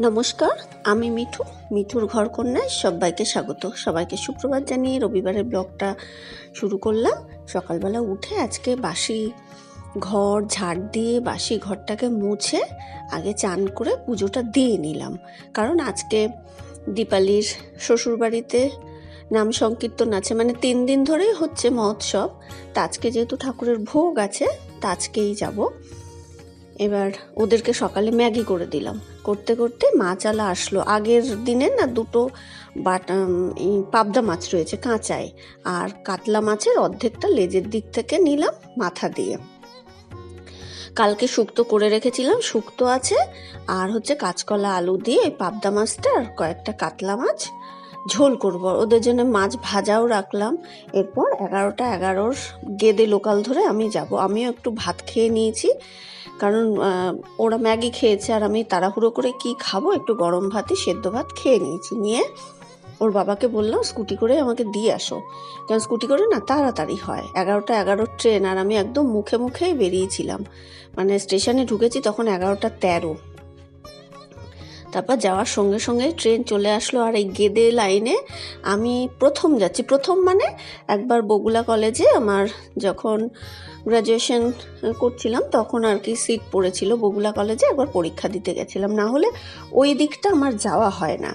নমস্কার, আমি মিঠু। মিঠুর ঘরকন্যায় সবাইকে স্বাগত। সবাইকে সুপ্রভাত জানিয়ে রবিবারের ব্লগটা শুরু করলাম। সকালবেলা উঠে আজকে বাসি ঘর ঝাড় দিয়ে বাসি ঘরটাকে মুছে আগে চান করে পুজোটা দিয়ে নিলাম। কারণ আজকে দীপালির শ্বশুরবাড়িতে নাম সংকীর্তন আছে, মানে 3 দিন ধরেই হচ্ছে মহোৎসব। তা আজকে যেহেতু ঠাকুরের ভোগ আছে, তা আজকেই যাব। এবার ওদেরকে সকালে ম্যাগি করে দিলাম। করতে করতে মাছালা আসলো। আগের দিনে না দুটো পাবদা মাছ রয়েছে কাঁচায়, আর কাতলা মাছের অর্ধেকটা লেজের দিক থেকে নিলাম মাথা দিয়ে। কালকে শুক্তো করে রেখেছিলাম, শুক্তো আছে। আর হচ্ছে কাঁচকলা আলু দিয়ে ওই পাবদা মাছটা আর কয়েকটা কাতলা মাছ ঝোল করব। ওদের জন্য মাছ ভাজাও রাখলাম। এরপর 11:11 গেদে লোকাল ধরে আমি যাব। আমিও একটু ভাত খেয়ে নিয়েছি, কারণ ওরা ম্যাগি খেয়েছে আর আমি তাড়াহুড়ো করে কি খাবো, একটু গরম ভাতই সেদ্ধ ভাত খেয়ে নিয়েছি। নিয়ে ওর বাবাকে বললাম স্কুটি করে আমাকে দিয়ে আসো, কারণ স্কুটি করে না তাড়াতাড়ি হয়। 11:11 ট্রেন, আর আমি একদম মুখে মুখেই বেরিয়েছিলাম। মানে স্টেশনে ঢুকেছি তখন 11:13। তারপর যাওয়ার সঙ্গে সঙ্গে ট্রেন চলে আসলো। আর এই গেদে লাইনে আমি প্রথম যাচ্ছি। প্রথম মানে একবার বগুলা কলেজে আমার যখন গ্র্যাজুয়েশন করছিলাম তখন আর কি সিট পড়েছিল বগুলা কলেজে, একবার পরীক্ষা দিতে গেছিলাম। না হলে ওই দিকটা আমার যাওয়া হয় না।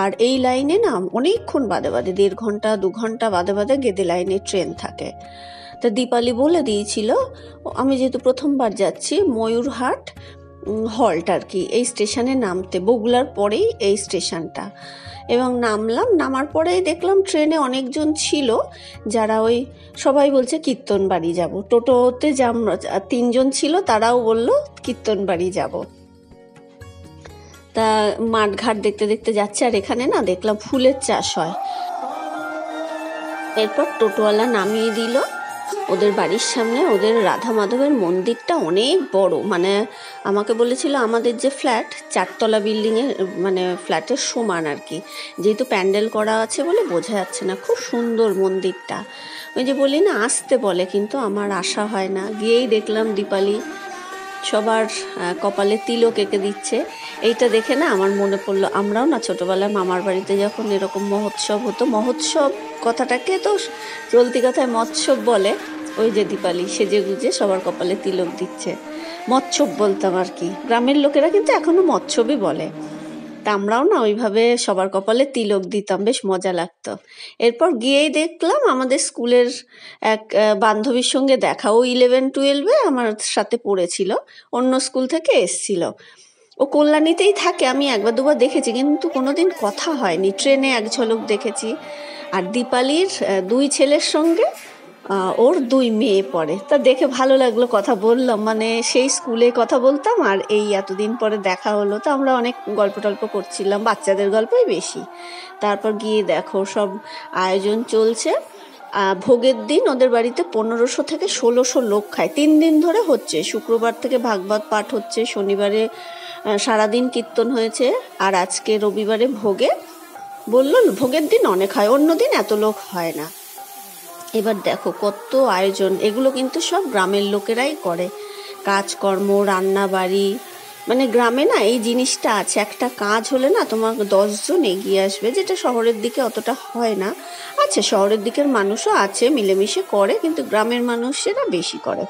আর এই লাইনে না অনেকক্ষণ বাদে বাদে 1.5 ঘন্টা 2 ঘন্টা বাদে বাদে গেদে লাইনে ট্রেন থাকে। তা দীপালি বলে দিয়েছিল, আমি যেহেতু প্রথমবার যাচ্ছি, ময়ূরহাট হল্ট আর কি, এই স্টেশনে নামতে, বগুলার পরেই এই স্টেশনটা। এবং নামলাম। নামার পরেই দেখলাম ট্রেনে অনেকজন ছিল, যারা ওই সবাই বলছে কীর্তনবাড়ি যাব। টোটোতে 3 জন ছিল, তারাও বলল কীর্তনবাড়ি যাব। তা মাঠঘাট দেখতে দেখতে যাচ্ছে। আর এখানে না দেখলাম ফুলের চাষ হয়। এরপর টোটোওয়ালা নামিয়ে দিল ওদের বাড়ির সামনে। ওদের রাধা মাধবের মন্দিরটা অনেক বড়, মানে আমাকে বলেছিল আমাদের যে ফ্ল্যাট 4 তলা বিল্ডিংয়ের, মানে ফ্ল্যাটের সমান আর কি। যেহেতু প্যান্ডেল করা আছে বলে বোঝা যাচ্ছে না, খুব সুন্দর মন্দিরটা। ওই যে বলি না আসতে বলে, কিন্তু আমার আসা হয় না। গিয়েই দেখলাম দীপালি সবার কপালে তিলক এঁকে দিচ্ছে। এইটা দেখে না আমার মনে পড়লো, আমরাও না ছোটোবেলায় মামার বাড়িতে যখন এরকম মহোৎসব হতো, মহোৎসব কথাটাকে তো চলতি কথায় মৎসব বলে। ওই যে দীপালি সেজে গুজে সবার কপালে তিলক দিচ্ছে, মৎসব বলতাম আর কি। গ্রামের লোকেরা কিন্তু এখনো মৎসবই বলে। তা আমরাও না ওইভাবে সবার কপালে তিলক দিতাম, বেশ মজা লাগতো। এরপর গিয়েই দেখলাম আমাদের স্কুলের এক বান্ধবীর সঙ্গে দেখা। ও 11-12 আমার সাথে পড়েছিল, অন্য স্কুল থেকে এসছিল। ও কল্যাণীতেই থাকে, আমি একবার দুবার দেখেছি কিন্তু কোনোদিন কথা হয়নি। ট্রেনে এক ঝলক দেখেছি। আর দীপালির 2 ছেলের সঙ্গে ওর 2 মেয়ে পড়ে। তা দেখে ভালো লাগলো, কথা বললাম, মানে সেই স্কুলে কথা বলতাম আর এই এতদিন পরে দেখা হলো। তো আমরা অনেক গল্প টল্প করছিলাম, বাচ্চাদের গল্পই বেশি। তারপর গিয়ে দেখো সব আয়োজন চলছে। ভোগের দিন ওদের বাড়িতে 1500 থেকে 1600 লোক খায়। 3 দিন ধরে হচ্ছে। শুক্রবার থেকে ভাগবত পাঠ হচ্ছে, শনিবারে সারাদিন কীর্তন হয়েছে, আর আজকে রবিবারে ভোগে। বললো ভোগের দিন অনেক হয়, অন্য দিন এত লোক হয় না। এবার দেখো কত আয়োজন। এগুলো কিন্তু সব গ্রামের লোকেরাই করে, কাজকর্ম, রান্না বাড়ি। মানে গ্রামে না এই জিনিসটা আছে, একটা কাজ হলে না তোমার 10 জন এগিয়ে আসবে, যেটা শহরের দিকে অতটা হয় না। আছে শহরের দিকের মানুষও আছে, মিলেমিশে করে, কিন্তু গ্রামের মানুষেরা বেশি করে।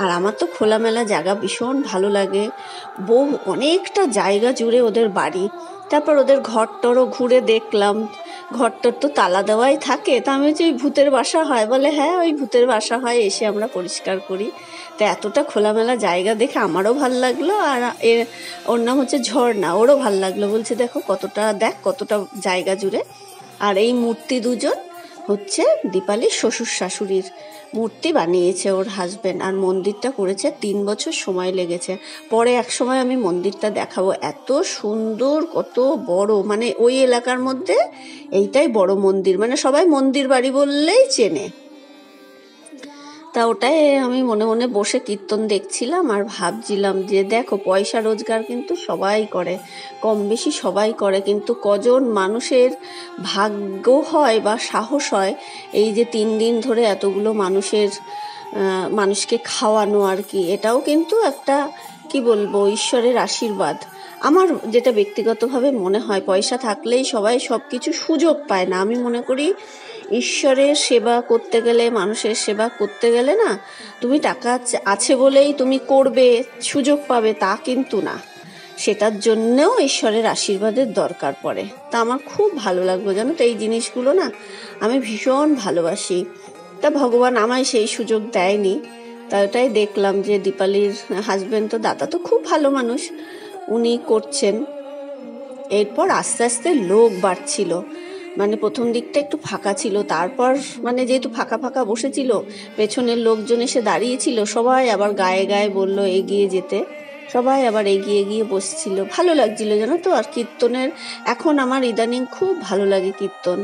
আর আমার তো খোলামেলা জায়গা ভীষণ ভালো লাগে। অনেকটা জায়গা জুড়ে ওদের বাড়ি। তারপর ওদের ঘরটরও ঘুরে দেখলাম। ঘরটর তো তালা দেওয়াই থাকে। তা আমি হচ্ছে ওই ভূতের বাসা হয়, বলে হ্যাঁ ওই ভূতের বাসা হয়, এসে আমরা পরিষ্কার করি। তা এতটা খোলামেলা জায়গা দেখে আমারও ভাল লাগলো। আর ওর নাম হচ্ছে ঝর্ণা, ওরও ভাল লাগলো। বলছে দেখো কতটা জায়গা জুড়ে। আর এই মূর্তি 2 জন হচ্ছে দীপালির শ্বশুর শাশুড়ির মূর্তি বানিয়েছে ওর হাজবেন্ড। আর মন্দিরটা করেছে 3 বছর সময় লেগেছে। পরে এক সময় আমি মন্দিরটা দেখাবো, এত সুন্দর, কত বড়। মানে ওই এলাকার মধ্যে এইটাই বড় মন্দির, মানে সবাই মন্দির বাড়ি বললেই চেনে। তা ওটাই আমি মনে মনে বসে কীর্তন দেখছিলাম আর ভাবছিলাম যে দেখো পয়সা রোজগার কিন্তু সবাই করে, কম বেশি সবাই করে, কিন্তু কজন মানুষের ভাগ্য হয় বা সাহস হয় এই যে 3 দিন ধরে এতগুলো মানুষকে খাওয়ানো আর কি। এটাও কিন্তু একটা কি বলবো ঈশ্বরের আশীর্বাদ। আমার যেটা ব্যক্তিগতভাবে মনে হয়, পয়সা থাকলেই সবাই সব কিছু সুযোগ পায় না। আমি মনে করি ঈশ্বরের সেবা করতে গেলে, মানুষের সেবা করতে গেলে না, তুমি টাকা আছে বলেই তুমি করবে, সুযোগ পাবে তা কিন্তু না। সেটার জন্যেও ঈশ্বরের আশীর্বাদের দরকার পড়ে। তা আমার খুব ভালো লাগলো জানো তো, এই জিনিসগুলো না আমি ভীষণ ভালোবাসি। তা ভগবান আমায় সেই সুযোগ দেয়নি। তা ওটাই দেখলাম যে দীপালির হাজবেন্ড, তো দাদা তো খুব ভালো মানুষ, উনি করছেন। এরপর আস্তে আস্তে লোক বাড়ছিল, মানে প্রথম দিকটা একটু ফাঁকা ছিল, তারপর মানে যেহেতু ফাঁকা ফাঁকা বসেছিল, পেছনের লোকজন এসে দাঁড়িয়েছিল, সবাই আবার গায়ে গায়ে বলল এগিয়ে যেতে, সবাই আবার এগিয়ে গিয়ে বসছিল, ভালো লাগছিল জানো তো। আর কীর্তনের এখন আমার ইদানিং খুব ভালো লাগে কীর্তন।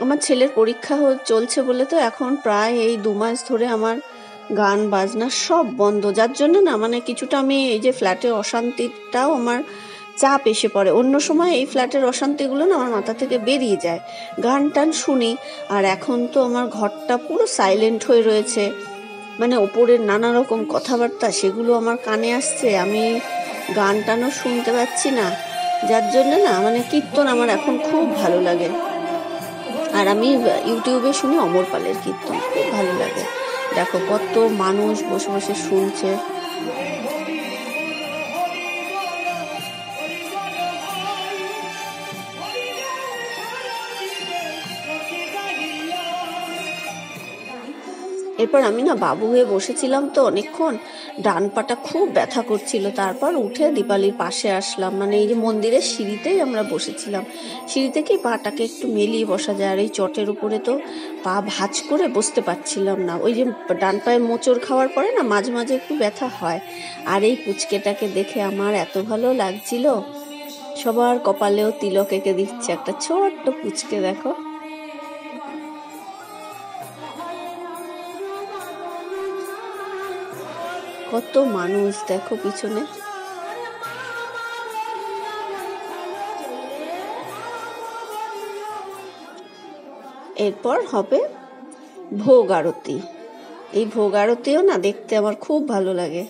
আমার ছেলের পরীক্ষা চলছে বলে তো এখন প্রায় এই 2 মাস ধরে আমার গান বাজনা সব বন্ধ, যার জন্য না মানে কিছুটা আমি এই যে ফ্ল্যাটের অশান্তিটাও আমার চাপ এসে পড়ে। অন্য সময় এই ফ্ল্যাটের অশান্তিগুলো না আমার মাথা থেকে বেরিয়ে যায়, গান টান শুনি। আর এখন তো আমার ঘরটা পুরো সাইলেন্ট হয়ে রয়েছে, মানে ওপরের নানা রকম কথাবার্তা সেগুলো আমার কানে আসছে, আমি গান টানও শুনতে পাচ্ছি না, যার জন্য না মানে কীর্তন আমার এখন খুব ভালো লাগে। আর আমি ইউটিউবে শুনি অমর পালের কীর্তন, খুব ভালো লাগে। দেখো কত মানুষ বসে বসে শুনছে। এরপর আমি না বাবু হয়ে বসেছিলাম তো অনেকক্ষণ, ডান পাটা খুব ব্যথা করছিল। তারপর উঠে দীপালির পাশে আসলাম, মানে এই যে মন্দিরের সিঁড়িতেই আমরা বসেছিলাম। সিঁড়ি থেকেই পাটাকে একটু মেলিয়ে বসা যায়, আর এই চটের উপরে তো পা ভাঁজ করে বসতে পারছিলাম না। ওই যে ডান পায়ে মোচড় খাওয়ার পরে না মাঝে মাঝে একটু ব্যথা হয়। আর এই পুচকেটাকে দেখে আমার এত ভালো লাগছিল, সবার কপালেও তিলক এঁকে দিচ্ছে একটা ছোট্ট পুচকে, দেখো কত মানুষ, দেখো পিছনে। এরপর হবে ভোগ আরতি। এই ভোগ আরতিও না দেখতে আমার খুব ভালো লাগে।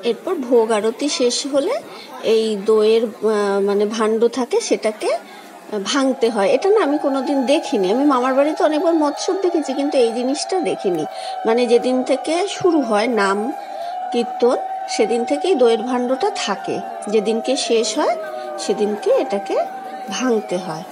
এরপর ভোগ আরতি শেষ হলে এই দইয়ের মানে ভাণ্ড থাকে সেটাকে ভাঙতে হয়। এটা না আমি কোনোদিন দেখিনি, আমি মামার বাড়িতে অনেকবার মৎস্য দেখেছি কিন্তু এই জিনিসটা দেখিনি। মানে যেদিন থেকে শুরু হয় নাম কীর্তন সেদিন থেকেই দইয়ের ভাণ্ডটা থাকে, যেদিনকে শেষ হয় সেদিনকে এটাকে ভাঙতে হয়।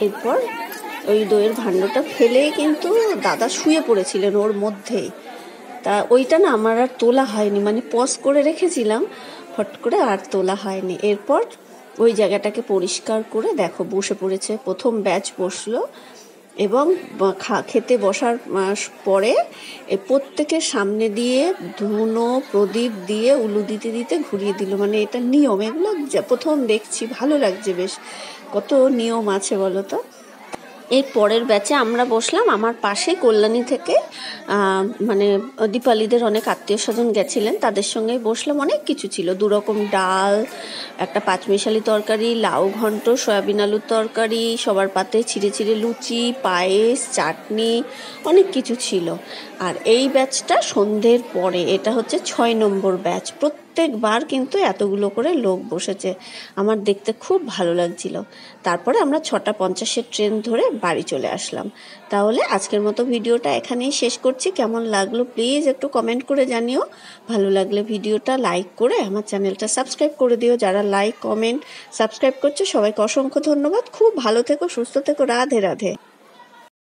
এরপর ওই দইয়ের ভাণ্ডটা ফেলেই কিন্তু দাদা শুয়ে পড়েছিলেন ওর মধ্যেই। তা ওইটা না আমার আর তোলা হয়নি, মানে পজ করে রেখেছিলাম, ফট করে আর তোলা হয়নি। এরপর ওই জায়গাটাকে পরিষ্কার করে দেখো বসে পড়েছে, প্রথম ব্যাচ বসলো এবং খেতে বসার পরে প্রত্যেকের সামনে দিয়ে ধুনো প্রদীপ দিয়ে উলু দিতে দিতে ঘুরিয়ে দিল। মানে এটা নিয়ম, এগুলো প্রথম দেখছি, ভালো লাগছে বেশ, কত নিয়ম আছে বলো তো। এর পরের ব্যাচে আমরা বসলাম, আমার পাশে কল্যাণী থেকে মানে দীপালিদের অনেক আত্মীয় স্বজন গেছিলেন, তাদের সঙ্গে বসলাম। অনেক কিছু ছিল, 2 রকম ডাল, একটা পাঁচমিশালি তরকারি, লাউ ঘন্ট, সয়াবিন আলুর তরকারি, সবার পাতে ছিঁড়ে ছিঁড়ে লুচি, পায়েস, চাটনি, অনেক কিছু ছিল। আর এই ব্যাচটা সন্ধ্যের পরে, এটা হচ্ছে 6 নম্বর ব্যাচ। প্রত্যেকবার কিন্তু এতগুলো করে লোক বসেছে, আমার দেখতে খুব ভালো লাগছিল। তারপরে আমরা 6:50-এর ট্রেন ধরে বাড়ি চলে আসলাম। তাহলে আজকের মতো ভিডিওটা এখানেই শেষ করছি। কেমন লাগলো প্লিজ একটু কমেন্ট করে জানিও। ভালো লাগলে ভিডিওটা লাইক করে আমার চ্যানেলটা সাবস্ক্রাইব করে দিও। যারা লাইক কমেন্ট সাবস্ক্রাইব করছো সবাইকে অসংখ্য ধন্যবাদ। খুব ভালো থেকো, সুস্থ থেকো, রাধে রাধে।